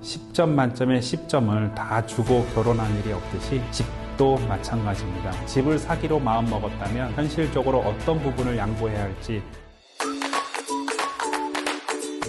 10점 만점에 10점을 다 주고 결혼한 일이 없듯이 집도 마찬가지입니다. 집을 사기로 마음먹었다면 현실적으로 어떤 부분을 양보해야 할지.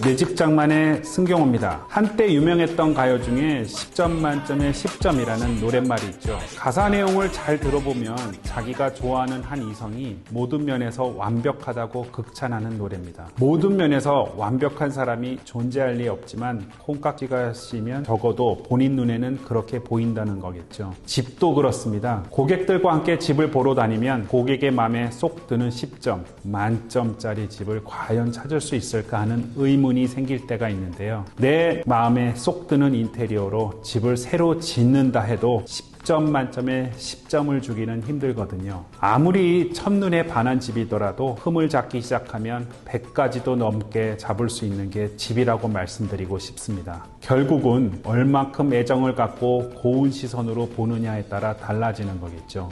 내 집 장만의 승경호입니다. 한때 유명했던 가요 중에 10점 만점에 10점이라는 노랫말이 있죠. 가사 내용을 잘 들어보면 자기가 좋아하는 한 이성이 모든 면에서 완벽하다고 극찬하는 노래입니다. 모든 면에서 완벽한 사람이 존재할 리 없지만 콩깍지가 씌면 적어도 본인 눈에는 그렇게 보인다는 거겠죠. 집도 그렇습니다. 고객들과 함께 집을 보러 다니면 고객의 마음에 쏙 드는 10점, 만점짜리 집을 과연 찾을 수 있을까 하는 의문이 생길 때가 있는데요. 내 마음에 쏙 드는 인테리어로 집을 새로 짓는다 해도 10점 만점에 10점을 주기는 힘들거든요. 아무리 첫눈에 반한 집이더라도 흠을 잡기 시작하면 100가지도 넘게 잡을 수 있는 게 집이라고 말씀드리고 싶습니다. 결국은 얼만큼 애정을 갖고 고운 시선으로 보느냐에 따라 달라지는 거겠죠.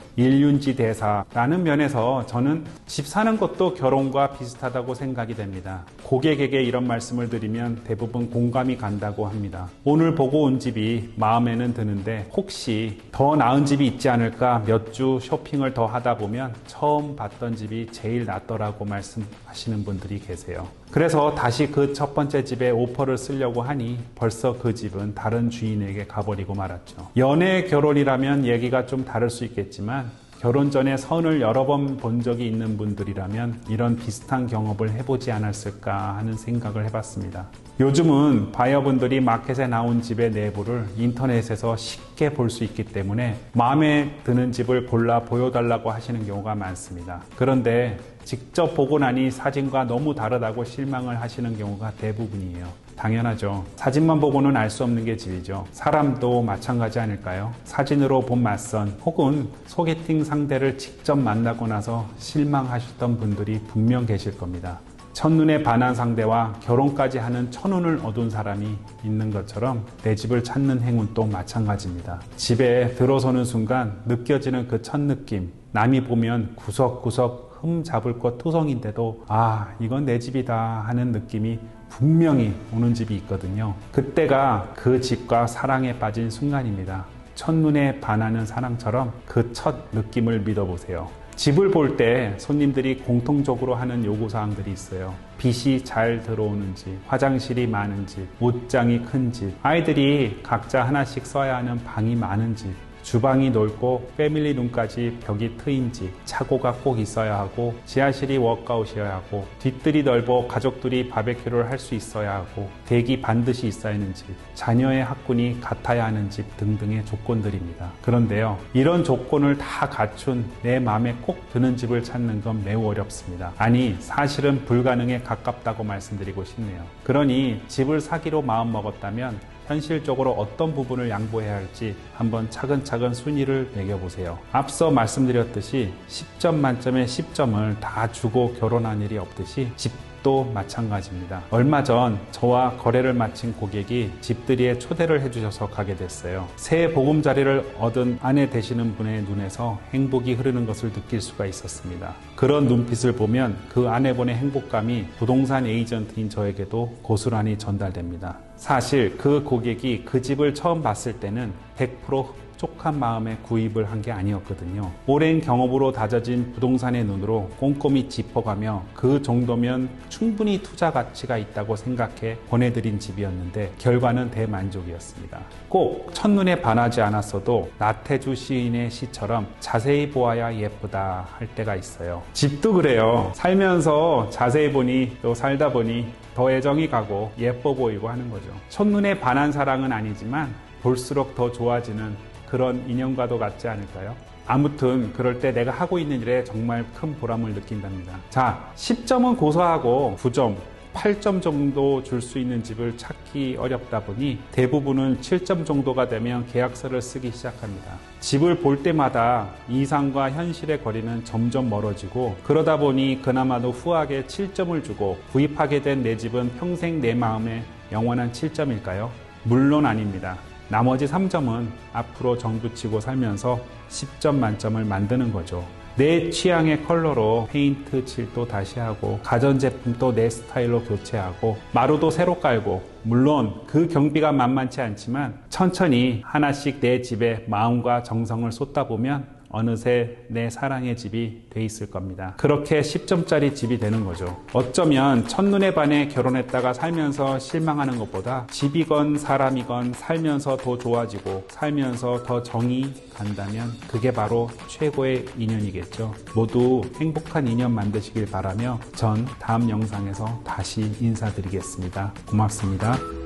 일륜지대사라는 면에서 저는 집 사는 것도 결혼과 비슷하다고 생각이 됩니다. 고객에게 이런 말씀을 드리면 대부분 공감이 간다고 합니다. 오늘 보고 온 집이 마음에는 드는데 혹시 더 나은 집이 있지 않을까 몇 주 쇼핑을 더 하다 보면 처음 봤던 집이 제일 낫더라고 말씀하시는 분들이 계세요. 그래서 다시 그 첫 번째 집에 오퍼를 쓰려고 하니 벌써 그 집은 다른 주인에게 가버리고 말았죠. 연애 결혼이라면 얘기가 좀 다를 수 있겠지만 결혼 전에 선을 여러 번 본 적이 있는 분들이라면 이런 비슷한 경험을 해보지 않았을까 하는 생각을 해봤습니다. 요즘은 바이어분들이 마켓에 나온 집의 내부를 인터넷에서 쉽게 볼 수 있기 때문에 마음에 드는 집을 골라 보여달라고 하시는 경우가 많습니다. 그런데 직접 보고 나니 사진과 너무 다르다고 실망을 하시는 경우가 대부분이에요. 당연하죠. 사진만 보고는 알 수 없는 게 집이죠. 사람도 마찬가지 아닐까요? 사진으로 본 맞선 혹은 소개팅 상대를 직접 만나고 나서 실망하셨던 분들이 분명 계실 겁니다. 첫눈에 반한 상대와 결혼까지 하는 천운을 얻은 사람이 있는 것처럼 내 집을 찾는 행운도 마찬가지입니다. 집에 들어서는 순간 느껴지는 그 첫 느낌, 남이 보면 구석구석 흠 잡을 것 투성인데도 아, 이건 내 집이다 하는 느낌이 분명히 오는 집이 있거든요. 그때가 그 집과 사랑에 빠진 순간입니다. 첫눈에 반하는 사랑처럼 그 첫 느낌을 믿어보세요. 집을 볼 때 손님들이 공통적으로 하는 요구사항들이 있어요. 빛이 잘 들어오는지, 화장실이 많은지, 옷장이 큰지, 아이들이 각자 하나씩 써야 하는 방이 많은지, 주방이 넓고 패밀리룸까지 벽이 트인 집, 차고가 꼭 있어야 하고 지하실이 워크아웃이어야 하고 뒷뜰이 넓어 가족들이 바베큐를 할 수 있어야 하고 댁이 반드시 있어야 하는 집, 자녀의 학군이 같아야 하는 집 등등의 조건들입니다. 그런데요, 이런 조건을 다 갖춘 내 마음에 꼭 드는 집을 찾는 건 매우 어렵습니다. 아니, 사실은 불가능에 가깝다고 말씀드리고 싶네요. 그러니 집을 사기로 마음먹었다면 현실적으로 어떤 부분을 양보해야 할지 한번 차근차근 순위를 매겨보세요. 앞서 말씀드렸듯이 10점 만점에 10점을 다 주고 결혼한 일이 없듯이 집도 마찬가지입니다. 얼마 전 저와 거래를 마친 고객이 집들이에 초대를 해주셔서 가게 됐어요. 새 보금자리를 얻은 아내 되시는 분의 눈에서 행복이 흐르는 것을 느낄 수가 있었습니다. 그런 눈빛을 보면 그 아내분의 행복감이 부동산 에이전트인 저에게도 고스란히 전달됩니다. 사실 그 고객이 그 집을 처음 봤을 때는 100% 흡족한 마음에 구입을 한 게 아니었거든요. 오랜 경험으로 다져진 부동산의 눈으로 꼼꼼히 짚어가며 그 정도면 충분히 투자 가치가 있다고 생각해 권해드린 집이었는데 결과는 대만족이었습니다. 꼭 첫눈에 반하지 않았어도 나태주 시인의 시처럼 자세히 보아야 예쁘다 할 때가 있어요. 집도 그래요. 살면서 자세히 보니 또 살다 보니 더 애정이 가고 예뻐 보이고 하는 거죠. 첫눈에 반한 사랑은 아니지만 볼수록 더 좋아지는 그런 인연과도 같지 않을까요? 아무튼 그럴 때 내가 하고 있는 일에 정말 큰 보람을 느낀답니다. 자, 10점은 고사하고 9점, 8점 정도 줄 수 있는 집을 찾기 어렵다 보니 대부분은 7점 정도가 되면 계약서를 쓰기 시작합니다. 집을 볼 때마다 이상과 현실의 거리는 점점 멀어지고 그러다 보니 그나마도 후하게 7점을 주고 구입하게 된 내 집은 평생 내 마음에 영원한 7점일까요? 물론 아닙니다. 나머지 3점은 앞으로 정붙이고 살면서 10점 만점을 만드는 거죠. 내 취향의 컬러로 페인트 칠도 다시 하고 가전제품도 내 스타일로 교체하고 마루도 새로 깔고, 물론 그 경비가 만만치 않지만 천천히 하나씩 내 집에 마음과 정성을 쏟다보면 어느새 내 사랑의 집이 돼 있을 겁니다. 그렇게 10점짜리 집이 되는 거죠. 어쩌면 첫눈에 반해 결혼했다가 살면서 실망하는 것보다 집이건 사람이건 살면서 더 좋아지고 살면서 더 정이 간다면 그게 바로 최고의 인연이겠죠. 모두 행복한 인연 만드시길 바라며 전 다음 영상에서 다시 인사드리겠습니다. 고맙습니다.